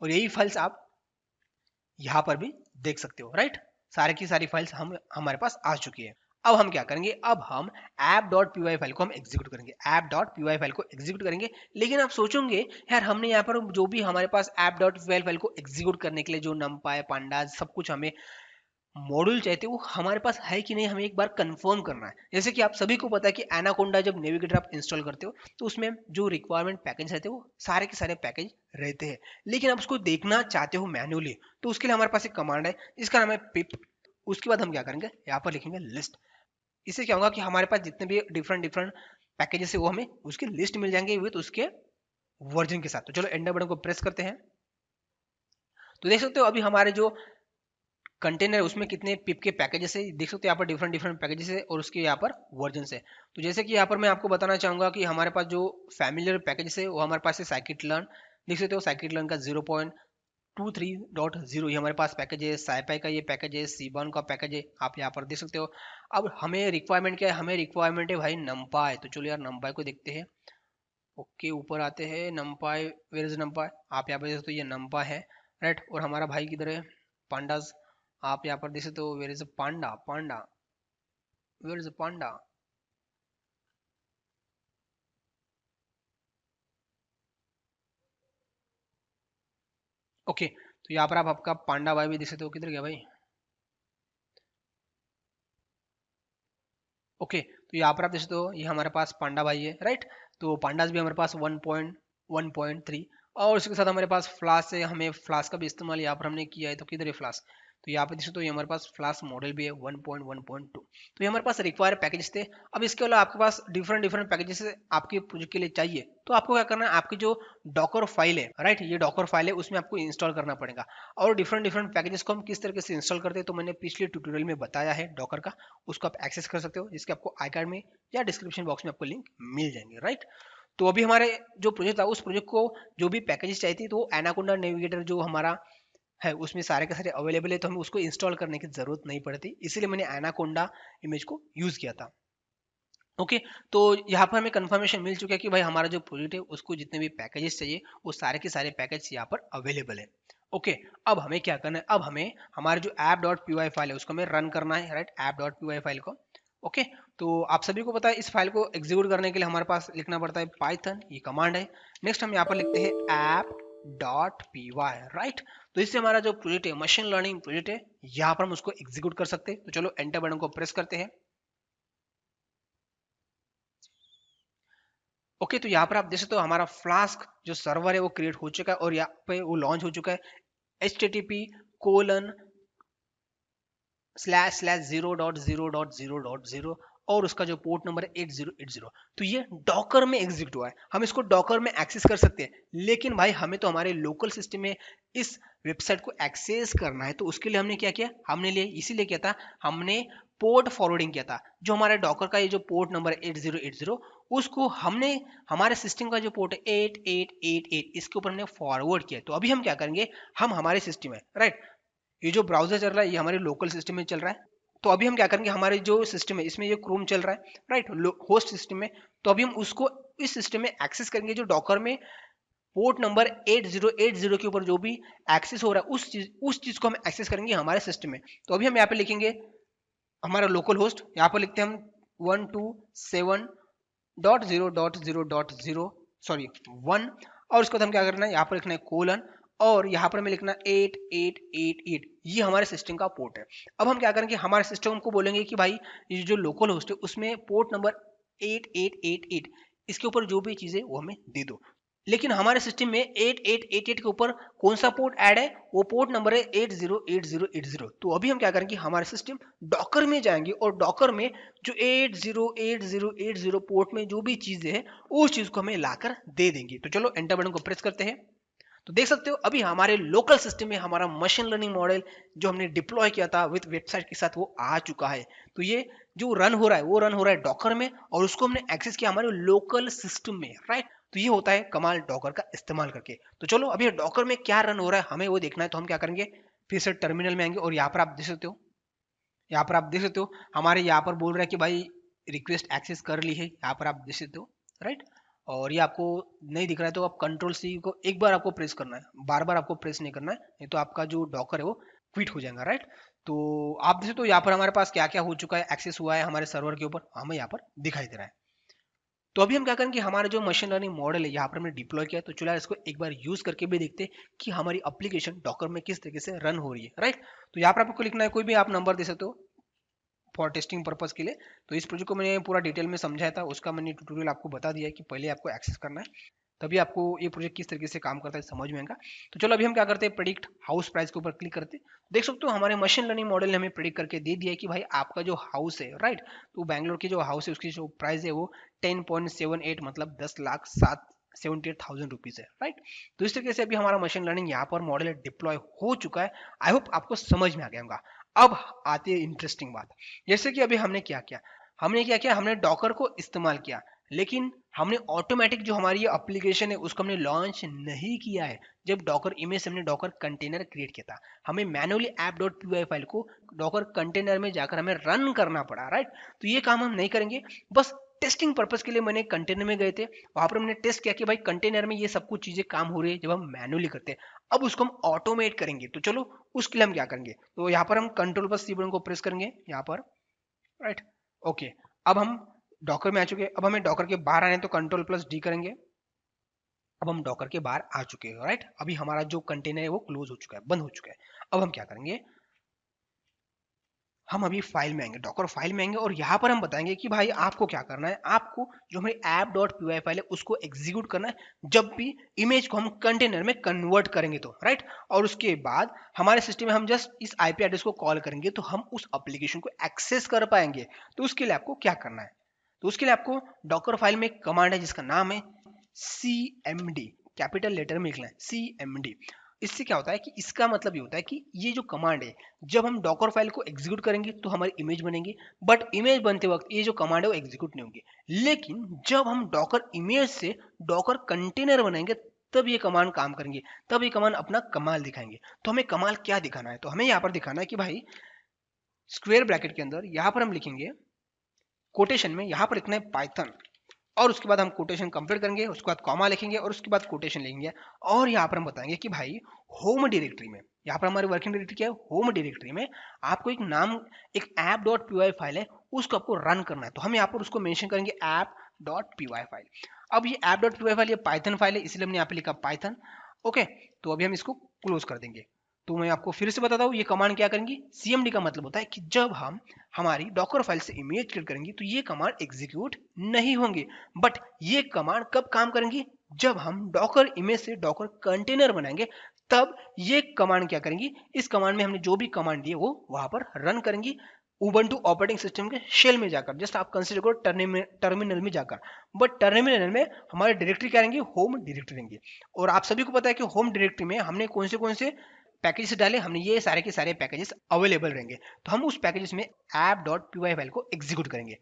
और यही फाइल्स आप यहाँ पर भी देख सकते हो, राइट। सारे की सारी फाइल्स हमारे पास आ चुकी है। अब हम क्या करेंगे, अब हम app.py फाइल को हम एग्जीक्यूट करेंगे, app.py फाइल को एग्जीक्यूट करेंगे। लेकिन आप सोचोगे यार हमने यहाँ पर जो भी हमारे पास app.py फाइल को एग्जीक्यूट करने के लिए जो numpy pandas सब कुछ हमें मॉड्यूल चाहते वो हमारे पास है कि नहीं, हमें एक बार कंफर्म करना है। जैसे कि आप सभी को पता है कि एनाकोंडा जब नेविगेटर आप इंस्टॉल करते हो तो उसमें जो रिक्वायरमेंट पैकेज रहते हैं वो सारे के सारे पैकेज रहते हैं, लेकिन आप उसको देखना चाहते हो मैन्युअली, तो उसके लिए हमारे पास एक कमांड है जिसका नाम है पिप। उसके बाद हम क्या करेंगे, यहाँ पर लिखेंगे लिस्ट। इससे क्या होगा कि हमारे पास जितने भी डिफरेंट डिफरेंट पैकेजेस है वो हमें उसकी लिस्ट मिल जाएंगे विद उसके वर्जन के साथ। तो चलो एंटर बटन को प्रेस करते हैं, तो देख सकते हो अभी हमारे जो कंटेनर उसमें कितने पिप के पैकेजेस है देख सकते हो, यहाँ पर डिफरेंट डिफरेंट पैकेजेस है और उसके यहाँ पर वर्जन है। तो जैसे कि यहाँ पर मैं आपको बताना चाहूंगा कि हमारे पास जो फैमिलियर पैकेजेस है वो हमारे पास है साइकिट लर्न, देख सकते हो साइकिट लर्न का 0.23.0 ये हमारे पास पैकेज है। साइपाई का ये पैकेज है, सीबॉन का पैकेज है, आप यहाँ पर देख सकते हो। अब हमें रिक्वायरमेंट क्या है, हमें रिक्वायरमेंट है भाई नम्पाई। तो चलो यार नम्पाई को देखते हैं। ओके, ऊपर आते हैं नम्पाई, वेयर इज नम्पाई, आप यहाँ पर देख सकते हो ये नम्पा है, राइट। और हमारा भाई किधर है पांडास, आप यहाँ पर देख सकते हो where is panda, panda where is panda. Okay, तो यहाँ पर आप आपका पांडा भाई भी देख सकते हो, किधर गया भाई। ओके, तो यहाँ पर आप देख सकते हो ये हमारे पास पांडा भाई है, राइट। तो पांडास भी हमारे पास 1.1.3 और उसके साथ हमारे पास फ्लास है, हमें फ्लास का भी इस्तेमाल यहाँ पर हमने किया है। तो किधर है फ्लास, तो यहाँ पे देख सकते हो ये हमारे पास फ्लास्क मॉडल भी है 1.1.2। तो ये हमारे पास रिक्वायर पैकेज थे। अब इसके अलावा आपके पास डिफरेंट डिफरेंट पैकेजेस आपके प्रोजेक्ट के लिए चाहिए, तो आपको क्या करना है, आपकी जो डॉकर फाइल है, राइट, ये डॉकर फाइल है, उसमें आपको इंस्टॉल करना पड़ेगा। और डिफरेंट डिफरेंट पैकेजेस को हम किस तरीके से इंस्टॉल करते हैं तो मैंने पिछले ट्यूटोरियल में बताया है डॉकर का, उसको आप एक्सेस कर सकते हो, जिसके आपको आई कार्ड में या डिस्क्रिप्शन बॉक्स में आपको लिंक मिल जाएंगे, राइट। तो अभी हमारे जो प्रोजेक्ट था, उस प्रोजेक्ट को जो भी पैकेजेस चाहिए थी, तो एनाकोंडा नेविगेटर जो हमारा है उसमें सारे के सारे अवेलेबल है, तो हमें उसको इंस्टॉल करने की जरूरत नहीं पड़ती, इसीलिए मैंने एनाकोंडा इमेज को यूज किया था। ओके, तो यहाँ पर हमें कंफर्मेशन मिल चुका है कि भाई हमारा जो प्रोजेक्ट है उसको जितने भी पैकेजेस चाहिए वो सारे के सारे पैकेज यहाँ पर अवेलेबल है। ओके, अब हमें क्या करना है, अब हमें हमारे जो app.py फाइल है उसको हमें रन करना है, राइट, app.py फाइल को। ओके, तो आप सभी को पता है इस फाइल को एग्जीक्यूट करने के लिए हमारे पास लिखना पड़ता है पाइथन, ये कमांड है। नेक्स्ट हम यहाँ पर लिखते हैं app.py, राइट। तो इससे हमारा जो प्रोजेक्ट है, मशीन लर्निंग प्रोजेक्ट है, यहाँ पर हम उसको एग्जीक्यूट कर सकते हैं। तो चलो एंटर बटन को प्रेस करते हैं। ओके, तो यहाँ पर आप देख सकते हो हमारा फ्लास्क जो सर्वर है वो क्रिएट हो चुका है और यहाँ पे वो लॉन्च हो चुका है, http://0.0.0.0 और उसका जो पोर्ट नंबर है 8080। तो ये डॉकर में एग्जीक्यूट हुआ है, हम इसको डॉकर में एक्सेस कर सकते हैं। लेकिन भाई हमें तो हमारे लोकल सिस्टम में इस वेबसाइट को एक्सेस करना है, तो उसके लिए हमने क्या किया, हमने लिए इसीलिए किया था, हमने पोर्ट फॉरवर्डिंग किया था। जो हमारे डॉकर का ये जो पोर्ट नंबर है 8080, उसको हमने हमारे सिस्टम का जो पोर्ट है 8888, इसके ऊपर हमने फॉरवर्ड किया। तो अभी हम क्या करेंगे, हम हमारे सिस्टम है, राइट, ये जो ब्राउजर चल रहा है ये हमारे लोकल सिस्टम में चल रहा है। तो अभी हम क्या करेंगे, हमारे जो सिस्टम है इसमें ये क्रोम चल रहा है, राइट, होस्ट सिस्टम में। तो अभी हम उसको इस सिस्टम में एक्सेस करेंगे, जो डॉकर में पोर्ट नंबर 8080 के ऊपर जो भी एक्सेस हो रहा है उस चीज को हम एक्सेस करेंगे हमारे सिस्टम में। तो अभी हम यहाँ पे लिखेंगे हमारा लोकल होस्ट, यहाँ पर लिखते हैं हम 127.0.0.0 सॉरी 1, और उसके बाद हम क्या करना है, यहाँ पर लिखना है कोलन, और यहाँ पर हमें लिखना है 8888, ये हमारे सिस्टम का पोर्ट है। अब हम क्या करेंगे, हमारे सिस्टम को बोलेंगे कि भाई ये जो लोकल होस्ट है उसमें पोर्ट नंबर 8888, इसके ऊपर जो भी चीज़ें वो हमें दे दो। लेकिन हमारे सिस्टम में 8888 के ऊपर कौन सा पोर्ट ऐड है, वो पोर्ट नंबर है 808080। तो अभी हम क्या करेंगे, हमारे सिस्टम डॉकर में जाएंगे और डॉकर में जो 808080 पोर्ट में जो भी चीजें हैं उस चीज को हमें लाकर दे देंगे। तो चलो एंटर बटन को प्रेस करते हैं। तो देख सकते हो अभी हमारे लोकल सिस्टम में हमारा मशीन लर्निंग मॉडल जो हमने डिप्लॉय किया था विद वेबसाइट के साथ वो आ चुका है। तो ये जो रन हो रहा है वो रन हो रहा है डॉकर में, और उसको हमने एक्सेस किया हमारे लोकल सिस्टम में, राइट। तो ये होता है कमाल डॉकर का इस्तेमाल करके। तो चलो अभी डॉकर में क्या रन हो रहा है हमें वो देखना है, तो हम क्या करेंगे, फिर से टर्मिनल में आएंगे और यहाँ पर आप देख सकते हो, यहाँ पर आप देख सकते हो हमारे यहाँ पर बोल रहा है कि भाई रिक्वेस्ट एक्सेस कर ली है, यहाँ पर आप देख सकते हो, राइट। और ये आपको नहीं दिख रहा है तो आप कंट्रोल सी को एक बार आपको प्रेस करना है, बार बार आपको प्रेस नहीं करना है, नहीं तो आपका जो डॉकर है वो क्विट हो जाएगा, राइट। तो आप देख सकते हो यहाँ पर हमारे पास क्या क्या हो चुका है, एक्सेस हुआ है हमारे सर्वर के ऊपर, हमें यहाँ पर दिखाई दे रहा है। तो अभी हम क्या करेंगे, हमारा जो मशीन लर्निंग मॉडल है यहाँ पर हमने डिप्लॉय किया, तो चलो यार इसको एक बार यूज करके भी देखते हैं कि हमारी एप्लीकेशन डॉकर में किस तरीके से रन हो रही है, राइट। तो यहाँ पर आपको लिखना है, कोई भी आप नंबर दे सकते हो फॉर टेस्टिंग पर्पस के लिए। तो इस प्रोजेक्ट को मैंने पूरा डिटेल में समझाया था, उसका मैंने ट्यूटोरियल आपको बता दिया है कि पहले आपको एक्सेस करना है, तभी आपको ये प्रोजेक्ट किस तरीके से काम करता है समझ में आएगा। तो चलो अभी हम क्या करते हैं, प्रेडिक्ट हाउस प्राइस के ऊपर क्लिक करते हैं। देख सकते हो हमारे मशीन लर्निंग मॉडल ने हमें प्रेडिक्ट करके दे दिया है कि भाई आपका जो हाउस है, राइट, तो बैंगलोर की जो हाउस है उसकी जो प्राइस है वो 10.78 मतलब 10,78,000 रुपीज है, राइट। तो इस तरीके से अभी हमारा मशीन लर्निंग यहाँ पर मॉडल डिप्लॉय हो चुका है। आई होप आपको समझ में आ गया होगा। अब आती है इंटरेस्टिंग बात, जैसे कि अभी हमने क्या किया, हमने डॉकर को इस्तेमाल किया, लेकिन हमने ऑटोमेटिक जो हमारी ये एप्लीकेशन है उसको हमने लॉन्च नहीं किया है। जब डॉकर इमेज से हमने डॉकर कंटेनर क्रिएट किया था, हमें मैनुअली app.py फाइल को डॉकर कंटेनर में जाकर हमें रन करना पड़ा, राइट। तो ये काम हम नहीं करेंगे, बस टेस्टिंग पर्पस के लिए मैंने कंटेनर में गए थे, वहां पर हमने टेस्ट किया कि भाई कंटेनर में ये सब कुछ चीजें काम हो रही है जब हम मैनुअली करते हैं। अब उसको हम ऑटोमेट करेंगे, तो चलो उसके लिए हम क्या करेंगे, तो यहाँ पर हम कंट्रोल प्लस सी बटन को प्रेस करेंगे यहाँ पर, राइट। ओके, अब हम डॉकर में आ चुके हैं, अब हमें डॉकर के बाहर आने तो कंट्रोल प्लस डी करेंगे। अब हम डॉकर के बाहर आ चुके हैं, राइट। अभी हमारा जो कंटेनर है वो क्लोज हो चुका है, बंद हो चुका है। अब हम क्या करेंगे, हम अभी फाइल में आएंगे, डॉकर फाइल में आएंगे और यहाँ पर हम बताएंगे कि भाई आपको क्या करना है। आपको जो हमारी app.py फाइल है उसको एग्जीक्यूट करना है जब भी इमेज को हम कंटेनर में कन्वर्ट करेंगे तो, राइट। और उसके बाद हमारे सिस्टम में हम जस्ट इस आईपी एड्रेस को कॉल करेंगे तो हम उस एप्लीकेशन को एक्सेस कर पाएंगे। तो उसके लिए आपको क्या करना है, तो उसके लिए आपको डॉकर फाइल में एक कमांड है जिसका नाम है cmd, कैपिटल लेटर में लिखना है cmd। इससे क्या होता है कि इसका मतलब ये होता है कि ये जो कमांड है जब हम डॉकर फाइल को एग्जीक्यूट करेंगे तो हमारी इमेज बनेगी, बट इमेज बनते वक्त ये जो कमांड है वो एग्जीक्यूट नहीं होंगे। लेकिन जब हम डॉकर इमेज से डॉकर कंटेनर बनाएंगे तब ये कमांड काम करेंगे, तब ये कमांड अपना कमाल दिखाएंगे। तो हमें कमाल क्या दिखाना है, तो हमें यहाँ पर दिखाना है कि भाई स्क्वायर ब्रैकेट के अंदर यहाँ पर हम लिखेंगे कोटेशन में, यहाँ पर लिखना है पाइथन, और उसके बाद हम कोटेशन कंप्लीट करेंगे, उसके बाद कॉमा लिखेंगे और उसके बाद कोटेशन लिखेंगे। और यहाँ पर हम बताएंगे कि भाई होम डायरेक्टरी में, यहाँ पर हमारी वर्किंग डायरेक्टरी क्या है, होम डायरेक्टरी में आपको एक नाम, एक app.py फाइल है उसको आपको रन करना है। तो हम यहाँ पर उसको मेंशन करेंगे app.py फाइल। अब ये app.py फाइल ये पाइथन फाइल है इसलिए हमने यहाँ पे लिखा पाइथन। ओके, तो अभी हम इसको क्लोज कर देंगे। तो मैं आपको फिर से बताता हूँ ये कमांड क्या करेंगी। cmd का मतलब होता है कि जब हम हमारी डॉकर फाइल से इमेज क्रिएट करेंगे तो ये कमांड एग्जीक्यूट नहीं होंगे, बट ये कमांड कब काम करेंगी, जब हम डॉकर इमेज से डॉकर कंटेनर बनाएंगे तब ये कमांड क्या करेंगी, इस कमांड में हमने जो भी कमांड दिए वो वहां पर रन करेंगी उबंटू ऑपरेटिंग सिस्टम के शेल में जाकर। जस्ट आप कंसीडर करो टर्मिनल में जाकर, बट टर्मिनल में हमारी डायरेक्टरी क्या रहेंगी, होम डायरेक्टरी रहेंगी। और आप सभी को पता है कि होम डायरेक्टरी में हमने कौन से पैकेजेस डाले, हमने ये सारे के सारे पैकेजेस अवेलेबल रहेंगे। तो हम उस पैकेजेस में app.py फाइल को एग्जीक्यूट करेंगे।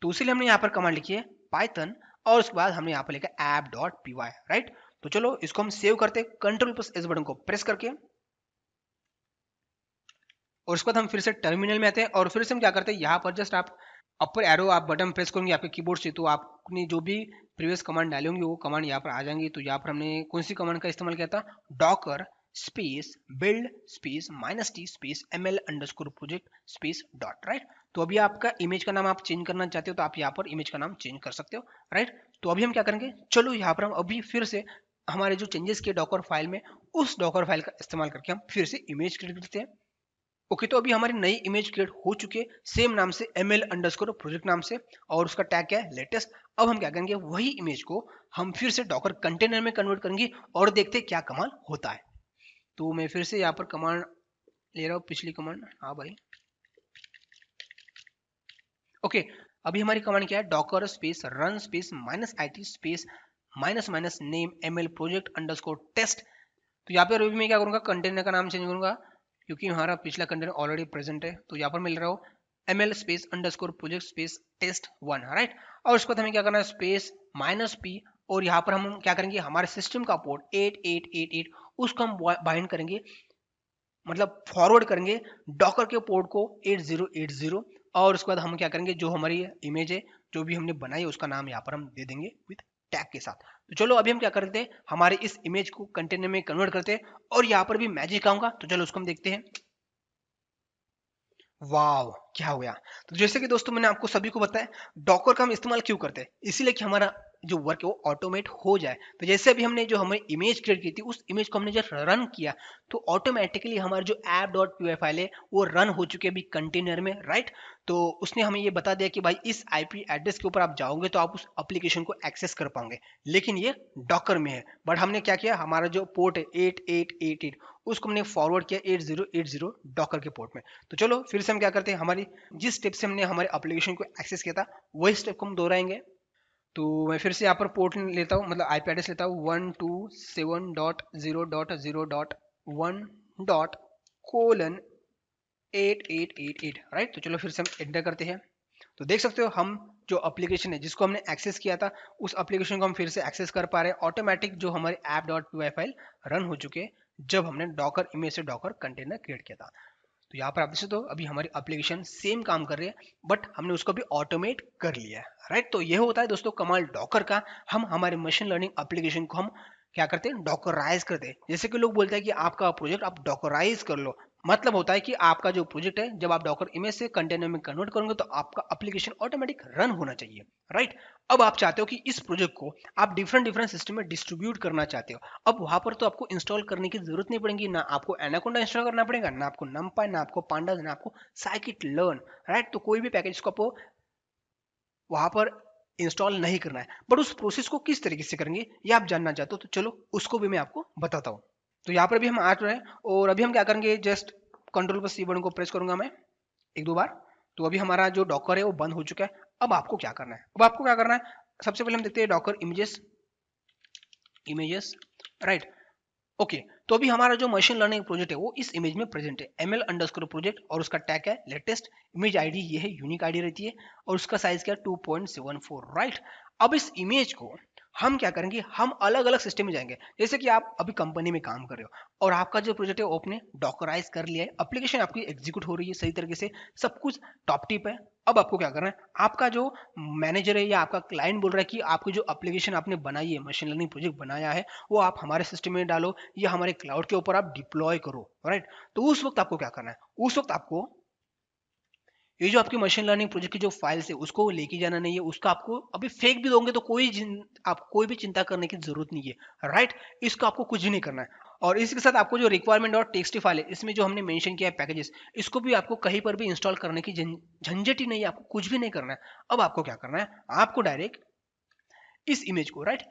तो उसी लिए हमने यहाँ पर कमांड लिखी है पाइथन और उसके बाद हमने यहाँ पर लिखा app.py, राइट। तो चलो इसको हम सेव करते हैं Ctrl+S बटन को प्रेस करके, और उसके बाद हम फिर से टर्मिनल में आते हैं और फिर से हम क्या करते हैं, यहाँ पर जस्ट आप अपर एरो आप बटन प्रेस करेंगे आपके कीबोर्ड से तो आपने जो भी प्रीवियस कमांड डाले होंगे वो कमांड यहाँ पर आ जाएंगी। तो यहाँ पर हमने कौन सी कमांड का इस्तेमाल किया था, Docker space build space -t space ml_project space dot, right. तो अभी आपका इमेज का नाम आप चेंज करना चाहते हो तो आप यहाँ पर इमेज का नाम चेंज कर सकते हो, राइट। तो अभी हम क्या करेंगे, चलो यहाँ पर हम अभी फिर से हमारे जो चेंजेस किए डॉकर फाइल में उस डॉकर फाइल का इस्तेमाल करके हम फिर से इमेज क्रिएट करते हैं। ओके, तो अभी हमारी नई इमेज क्रिएट हो चुकी है सेम नाम से ml_project नाम से, और उसका टैग क्या है, लेटेस्ट। अब हम क्या करेंगे, वही इमेज को हम फिर से डॉकर कंटेनर में कन्वर्ट करेंगे और देखते हैं क्या कमाल होता है। तो मैं फिर से यहाँ पर कमांड ले रहा हूँ, पिछली कमांड, हाँ भाई। ओके, अभी हमारी कमांड क्या है, Docker space run space -it space -name ml_project_test। तो यहाँ पर अभी मैं क्या करूँगा, कंटेनर का नाम चेंज करूँगा क्योंकि हमारा पिछला कंटेनर ऑलरेडी प्रेजेंट है। तो यहाँ पर मिल रहा हो ml space _project space test1, right. और उसके बाद हमें क्या करना है, स्पेस -p, और यहाँ पर हम क्या करेंगे, हमारे सिस्टम का पोर्ट 8888 उसको हम बाइंड करेंगे, मतलब फॉरवर्ड करेंगे डॉकर के पोर्ट को 8080। और उसके बाद हम क्या करेंगे, जो हमारी इमेज है जो भी हमने बनाई है उसका नाम यहाँ पर हम दे देंगे विद टैग के साथ। तो चलो अभी हम क्या करते हैं, हमारे इस इमेज को कंटेनर में कन्वर्ट करते हैं और यहाँ पर भी मैजिक आऊंगा। तो चलो उसको हम देखते हैं। वाव, क्या हो गया। तो जैसे कि दोस्तों मैंने आपको सभी को बताया डॉकर का हम इस्तेमाल क्यों करते हैं, इसीलिए कि हमारा जो वर्क है वो ऑटोमेट हो जाए। तो जैसे अभी हमने जो हमारी इमेज क्रिएट की थी उस इमेज को हमने जब रन किया तो ऑटोमेटिकली हमारी जो app.py फाइल है वो रन हो चुकी है अभी कंटेनर में, राइट। तो उसने हमें ये बता दिया कि भाई इस आईपी एड्रेस के ऊपर आप जाओगे तो आप उस एप्लीकेशन को एक्सेस कर पाओगे, लेकिन ये डॉकर में है। बट हमने क्या किया, हमारा जो पोर्ट है 8888 उसको हमने फॉरवर्ड किया 8080 डॉकर के पोर्ट में। तो चलो फिर से हम क्या करते हैं, हमारी जिस स्टेप से हमने हमारे एप्लीकेशन को एक्सेस किया था वही स्टेप को हम दोहराएंगे। तो मैं फिर से यहाँ पर पोर्ट लेता हूँ, मतलब आईपी एड्रेस लेता हूँ 127.0.0.1.:8888, राइट। तो चलो फिर से हम एंटर करते हैं। तो देख सकते हो हम जो एप्लीकेशन है जिसको हमने एक्सेस किया था उस एप्लीकेशन को हम फिर से एक्सेस कर पा रहे हैं। ऑटोमेटिक जो हमारी app.py फाइल रन हो चुके हैं जब हमने डॉकर इमेज से डॉकर कंटेनर क्रिएट किया था। तो यहाँ पर आप देख सकते हो अभी हमारी एप्लीकेशन सेम काम कर रही है बट हमने उसको भी ऑटोमेट कर लिया है, राइट। तो ये होता है दोस्तों कमाल डॉकर का। हम हमारे मशीन लर्निंग एप्लीकेशन को हम क्या करते हैं, डॉकराइज करते हैं। जैसे कि लोग बोलते हैं कि आपका प्रोजेक्ट आप डॉकराइज कर लो, मतलब होता है कि आपका जो प्रोजेक्ट है जब आप डॉकर इमेज से कंटेनर में कन्वर्ट करोगे तो आपका एप्लीकेशन ऑटोमेटिक रन होना चाहिए, राइट। अब आप चाहते हो कि इस प्रोजेक्ट को आप डिफरेंट डिफरेंट सिस्टम में डिस्ट्रीब्यूट करना चाहते हो। अब वहां पर तो आपको इंस्टॉल करने की जरूरत नहीं पड़ेगी, ना आपको एनाकोंडा इंस्टॉल करना पड़ेगा, ना आपको नमपाई, ना आपको पांडास, ना आपको साइकिट लर्न, राइट। तो कोई भी पैकेज को आपको वहां पर इंस्टॉल नहीं करना है। बट उस प्रोसेस को किस तरीके से करेंगे ये आप जानना चाहते हो, तो चलो उसको भी मैं आपको बताता हूँ। तो यहाँ पर भी हम आ रहे हैं और अभी हम क्या करेंगे, जस्ट कंट्रोल पर सी बटन को प्रेस करूंगा मैं एक दो बार। तो अभी हमारा जो डॉकर है वो बंद हो चुका है। अब आपको क्या करना है, अब आपको क्या करना है, सबसे पहले हम देखते हैं Docker images, images, right. Okay, तो अभी हमारा जो मशीन लर्निंग प्रोजेक्ट है वो इस इमेज में प्रेजेंट है, एमएल अंडरस्कोर प्रोजेक्ट, और उसका टैग है लेटेस्ट। इमेज आईडी ये है, यूनिक आईडी रहती है, और उसका साइज क्या है 2.74, राइट। अब इस इमेज को हम क्या करेंगे, हम अलग अलग सिस्टम में जाएंगे। जैसे कि आप अभी कंपनी में काम कर रहे हो और आपका जो प्रोजेक्ट है वो आपने डॉकराइज कर लिया है, एप्लीकेशन आपकी एग्जीक्यूट हो रही है सही तरीके से, सब कुछ टॉप टिप है। अब आपको क्या करना है, आपका जो मैनेजर है या आपका क्लाइंट बोल रहा है कि आपकी जो एप्लीकेशन आपने बनाई है, मशीन लर्निंग प्रोजेक्ट बनाया है, वो आप हमारे सिस्टम में डालो या हमारे क्लाउड के ऊपर आप डिप्लॉय करो, राइट। तो उस वक्त आपको क्या करना है, उस वक्त आपको ये जो आपकी मशीन लर्निंग प्रोजेक्ट की जो फाइल्स है उसको लेके जाना नहीं है, उसका आपको अभी फेक भी दोगे तो आप कोई भी चिंता करने की जरूरत नहीं है, राइट। इसको आपको कुछ भी नहीं करना है। और इसके साथ आपको जो रिक्वायरमेंट और टेक्स्ट फाइल है इसमें जो हमने मेंशन किया है पैकेजेस, इसको भी आपको कहीं पर भी इंस्टॉल करने की झंझट ही नहीं है, आपको कुछ भी नहीं करना है। अब आपको क्या करना है, आपको डायरेक्ट इस इमेज को, राइट,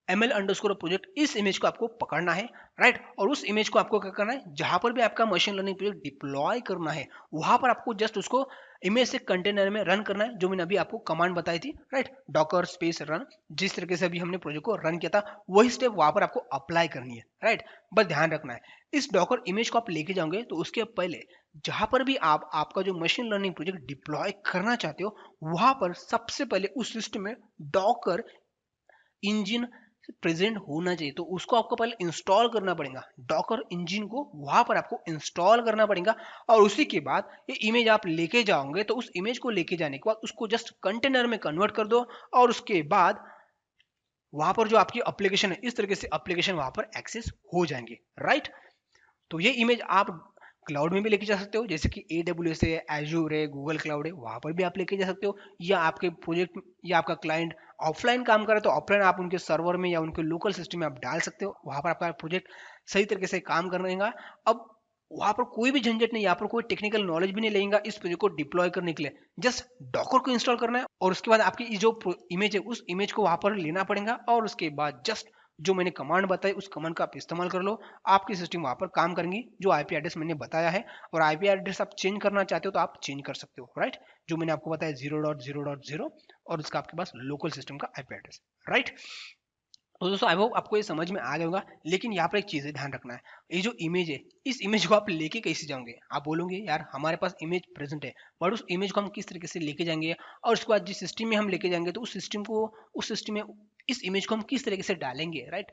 एमएल अंडरस्कोर प्रोजेक्ट, इस इमेज को आपको पकड़ना है, राइट। और उस इमेज को आपको क्या करना है, जहां पर भी आपका मशीन लर्निंग प्रोजेक्ट डिप्लॉय करना है वहां पर आपको जस्ट उसको इमेज से कंटेनर में रन करना है, जो मैंने अभी आपको कमांड बताई थी, राइट, डॉकर स्पेस रन। जिस तरीके से अभी हमने प्रोजेक्ट को रन किया था वही स्टेप वहां पर आपको अप्लाई करनी है, राइट। बस ध्यान रखना है, इस डॉकर इमेज को आप लेके जाओगे तो उसके पहले जहां पर भी आप आपका जो मशीन लर्निंग प्रोजेक्ट डिप्लॉय करना चाहते हो वहां पर सबसे पहले उस सिस्टम में डॉकर इंजन प्रेजेंट होना चाहिए। तो उसको आपको पहले इंस्टॉल करना पड़ेगा, डॉकर इंजन को वहां पर आपको इंस्टॉल करना पड़ेगा। और उसी के बाद ये इमेज आप लेके जाओगे तो उस इमेज को लेके जाने के बाद उसको जस्ट कंटेनर में कन्वर्ट कर दो, और उसके बाद वहां पर जो आपकी एप्लीकेशन है इस तरीके से एप्लीकेशन वहां पर एक्सेस हो जाएंगे, राइट। तो ये इमेज आप क्लाउड में भी लेके जा सकते हो, जैसे कि AWS है, एजूर है, गूगल क्लाउड है, वहां पर भी आप लेके जा सकते हो। या आपके प्रोजेक्ट या आपका क्लाइंट ऑफलाइन काम करे तो ऑफलाइन आप उनके सर्वर में या उनके लोकल सिस्टम में आप डाल सकते हो, वहां पर आपका प्रोजेक्ट सही तरीके से काम करेगा। अब वहां पर कोई भी झंझट नहीं, यहाँ पर कोई टेक्निकल नॉलेज भी नहीं लगेगा इस प्रोजेक्ट को डिप्लॉय करने के लिए। जस्ट डॉकर को इंस्टॉल करना है और उसके बाद आपकी ये जो इमेज है उस इमेज को वहां पर लेना पड़ेगा, और उसके बाद जस्ट जो मैंने कमांड बताई उस कमांड का आप इस्तेमाल कर लो, आपकी सिस्टम वहां पर काम करेंगी जो आईपी एड्रेस मैंने बताया है। और आईपी एड्रेस आप चेंज करना चाहते हो तो आप चेंज कर सकते हो, राइट। जो मैंने आपको बताया 0.0.0 और उसका आपके पास लोकल सिस्टम का आईपी एड्रेस, राइट। तो दोस्तों आई होप आपको ये समझ में आ गया होगा। लेकिन यहाँ पर एक चीज है ध्यान रखना है, ये जो इमेज है इस इमेज को आप लेके कैसे जाओगे। आप बोलोगे यार हमारे पास इमेज प्रेजेंट है, बट उस इमेज को हम किस तरीके से लेके जाएंगे, और उसके बाद जिस सिस्टम में हम लेके जाएंगे तो उस सिस्टम में इस इमेज को हम किस तरीके से डालेंगे, राइट।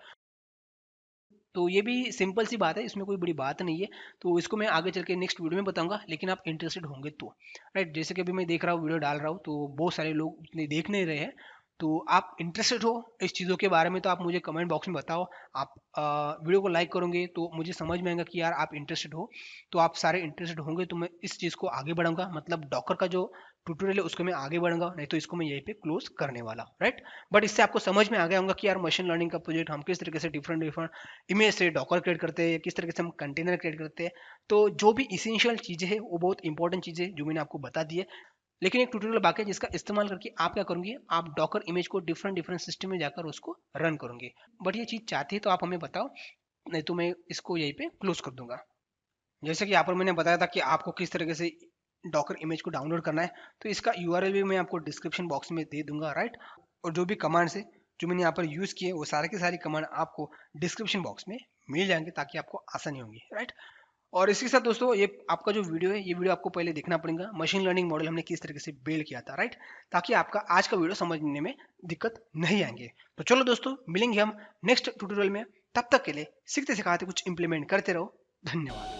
तो ये भी सिंपल सी बात है, इसमें कोई बड़ी बात नहीं है। तो इसको मैं आगे चल के नेक्स्ट वीडियो में बताऊंगा, लेकिन आप इंटरेस्टेड होंगे तो, राइट। जैसे कि अभी मैं देख रहा हूँ वीडियो डाल रहा हूँ तो बहुत सारे लोग उतने देख नहीं रहे हैं। तो आप इंटरेस्टेड हो इस चीज़ों के बारे में तो आप मुझे कमेंट बॉक्स में बताओ। आप वीडियो को लाइक करोगे तो मुझे समझ में आएगा कि यार आप इंटरेस्टेड हो। तो आप सारे इंटरेस्टेड होंगे तो मैं इस चीज़ को आगे बढ़ाऊंगा, मतलब डॉकर का जो ट्यूटोरियल है उसको मैं आगे बढ़ाऊंगा, नहीं तो इसको मैं यहीं पे क्लोज करने वाला हूँ, राइट। बट इससे आपको समझ में आ गया होगा कि यार मशीन लर्निंग का प्रोजेक्ट हम किस तरीके से डिफरेंट डिफरेंट इमेज से डॉकर क्रिएट करते हैं, किस तरीके से हम कंटेनर क्रिएट करते हैं। तो जो भी इसेंशियल चीजें हैं वो बहुत इंपॉर्टेंट चीजें हैं जो मैंने आपको बता दी है। लेकिन एक ट्यूटोरियल बाकी है जिसका इस्तेमाल करके आप क्या करोगे, आप डॉकर इमेज को डिफरेंट डिफरेंट सिस्टम में जाकर उसको रन करोगे। बट ये चीज चाहती है तो आप हमें बताओ, नहीं तो मैं इसको यहीं पे क्लोज कर दूंगा। जैसे कि यहाँ पर मैंने बताया था कि आपको किस तरीके से डॉकर इमेज को डाउनलोड करना है, तो इसका यूआरएल भी मैं आपको डिस्क्रिप्शन बॉक्स में दे दूंगा, राइट। और जो भी कमांड्स है जो मैंने यहाँ पर यूज किए वो सारे के सारी कमांड आपको डिस्क्रिप्शन बॉक्स में मिल जाएंगे ताकि आपको आसानी होगी, राइट। और इसके साथ दोस्तों ये आपका जो वीडियो है ये वीडियो आपको पहले देखना पड़ेगा, मशीन लर्निंग मॉडल हमने किस तरीके से बिल्ड किया था, राइट, ताकि आपका आज का वीडियो समझने में दिक्कत नहीं आएंगे। तो चलो दोस्तों मिलेंगे हम नेक्स्ट ट्यूटोरियल में, तब तक के लिए सीखते सिखाते कुछ इंप्लीमेंट करते रहो। धन्यवाद।